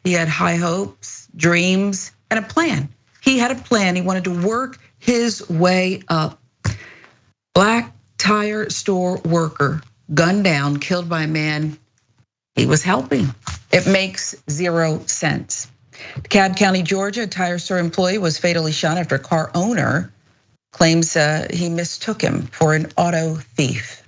He had high hopes, dreams, and a plan. He had a plan. He wanted to work his way up. Black tire store worker gunned down, killed by a man he was helping. It makes 0 sense. DeKalb County, Georgia, a tire store employee was fatally shot after a car owner claims he mistook him for an auto thief.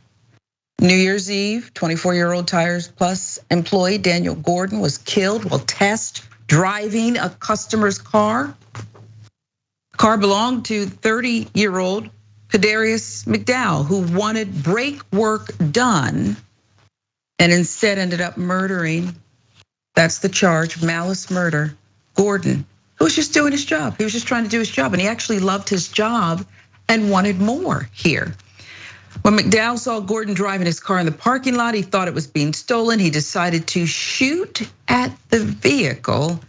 New Year's Eve, 24-year-old Tires Plus employee Daniel Gordon was killed while test driving a customer's car. The car belonged to 30-year-old Quadarius McDowell, who wanted brake work done and instead ended up murdering, that's the charge, malice murder, Gordon, who was just doing his job. He was just trying to do his job, and he actually loved his job and wanted more here. When McDowell saw Gordon driving his car in the parking lot, he thought it was being stolen. He decided to shoot at the vehicle,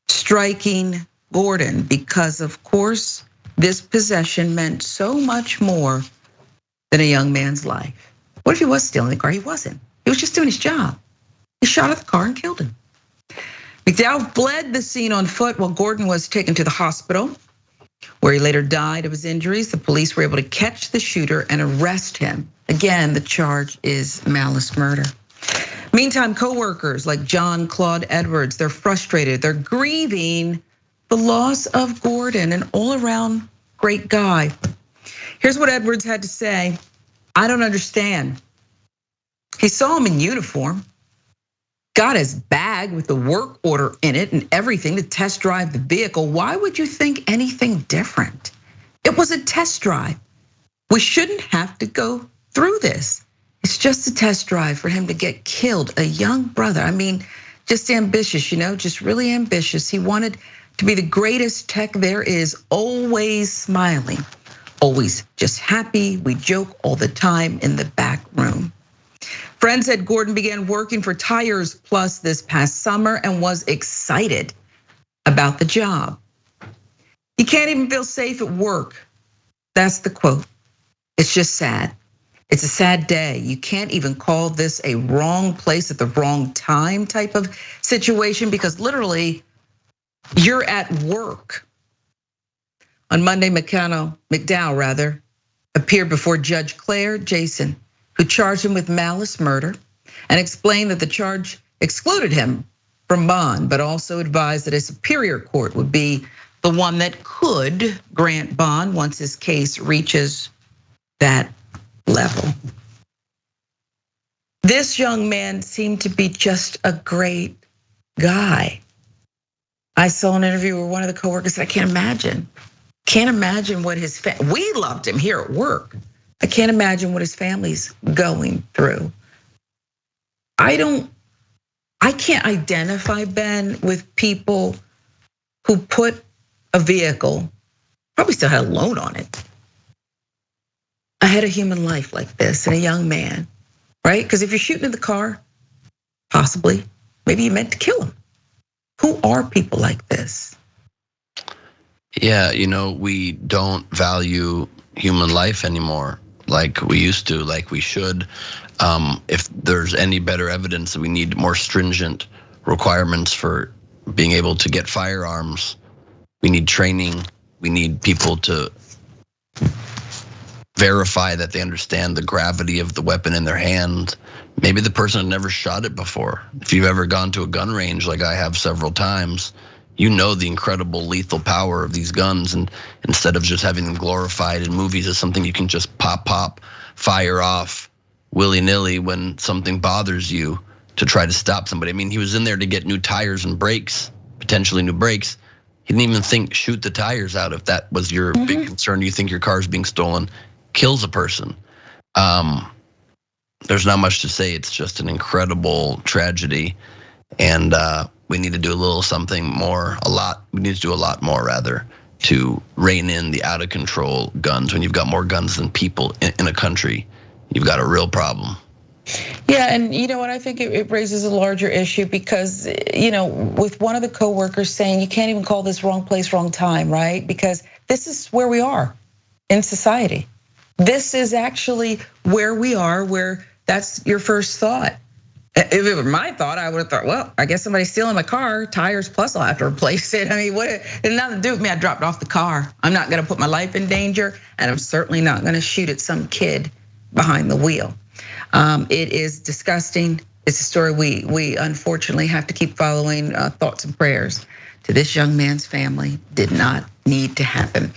striking Gordon because, of course, this possession meant so much more than a young man's life. What if he was stealing the car? He wasn't. He was just doing his job. He shot at the car and killed him. McDowell fled the scene on foot while Gordon was taken to the hospital, where he later died of his injuries. The police were able to catch the shooter and arrest him. Again, the charge is malice murder. Meantime, co-workers like John Claude Edwards, they're frustrated. They're grieving the loss of Gordon, an all-around great guy. Here's what Edwards had to say. I don't understand. He saw him in uniform, got his bag with the work order in it and everything to test drive the vehicle. Why would you think anything different? It was a test drive. We shouldn't have to go through this. It's just a test drive for him to get killed, a young brother. I mean, just ambitious, just really ambitious. He wanted to be the greatest tech there is, always smiling, always just happy. We joke all the time in the back room. Friends said Gordon began working for Tires Plus this past summer and was excited about the job. He can't even feel safe at work. That's the quote. It's just sad. It's a sad day. You can't even call this a wrong place at the wrong time type of situation because literally you're at work. On Monday, McDowell appeared before Judge Claire Jason, who charged him with malice murder and explained that the charge excluded him from bond, but also advised that a superior court would be the one that could grant bond once his case reaches that level. This young man seemed to be just a great guy. I saw an interview where one of the coworkers said, I can't imagine what his we loved him here at work. I can't imagine what his family's going through. I can't identify, Ben, with people who put a vehicle, probably still had a loan on it, ahead of human life like this and a young man, right? Because if you're shooting in the car, possibly, maybe you meant to kill him. Who are people like this? Yeah, we don't value human life anymore like we used to, like we should. If there's any better evidence that we need more stringent requirements for being able to get firearms, we need training, we need people to verify that they understand the gravity of the weapon in their hand. Maybe the person had never shot it before. If you've ever gone to a gun range like I have several times, you know the incredible lethal power of these guns, and instead of just having them glorified in movies as something you can just pop, fire off willy-nilly when something bothers you to try to stop somebody. I mean, he was in there to get new tires and brakes, potentially new brakes. He didn't even think shoot the tires out if that was your big concern. You think your car's being stolen, kills a person. There's not much to say. It's just an incredible tragedy, and we need to do a little something more, we need to do a lot more rather to rein in the out of control guns. When you've got more guns than people in a country, you've got a real problem. Yeah, and you know what, I think it raises a larger issue because, with one of the coworkers saying you can't even call this wrong place, wrong time, right? Because this is where we are in society. This is actually where we are, where that's your first thought. If it were my thought, I would have thought, well, I guess somebody's stealing my car, tires plus I'll have to replace it. I mean, it had nothing to do with me. I dropped off the car. I'm not gonna put my life in danger, and I'm certainly not gonna shoot at some kid behind the wheel. It is disgusting. It's a story we unfortunately have to keep following. Thoughts and prayers to this young man's family did not need to happen.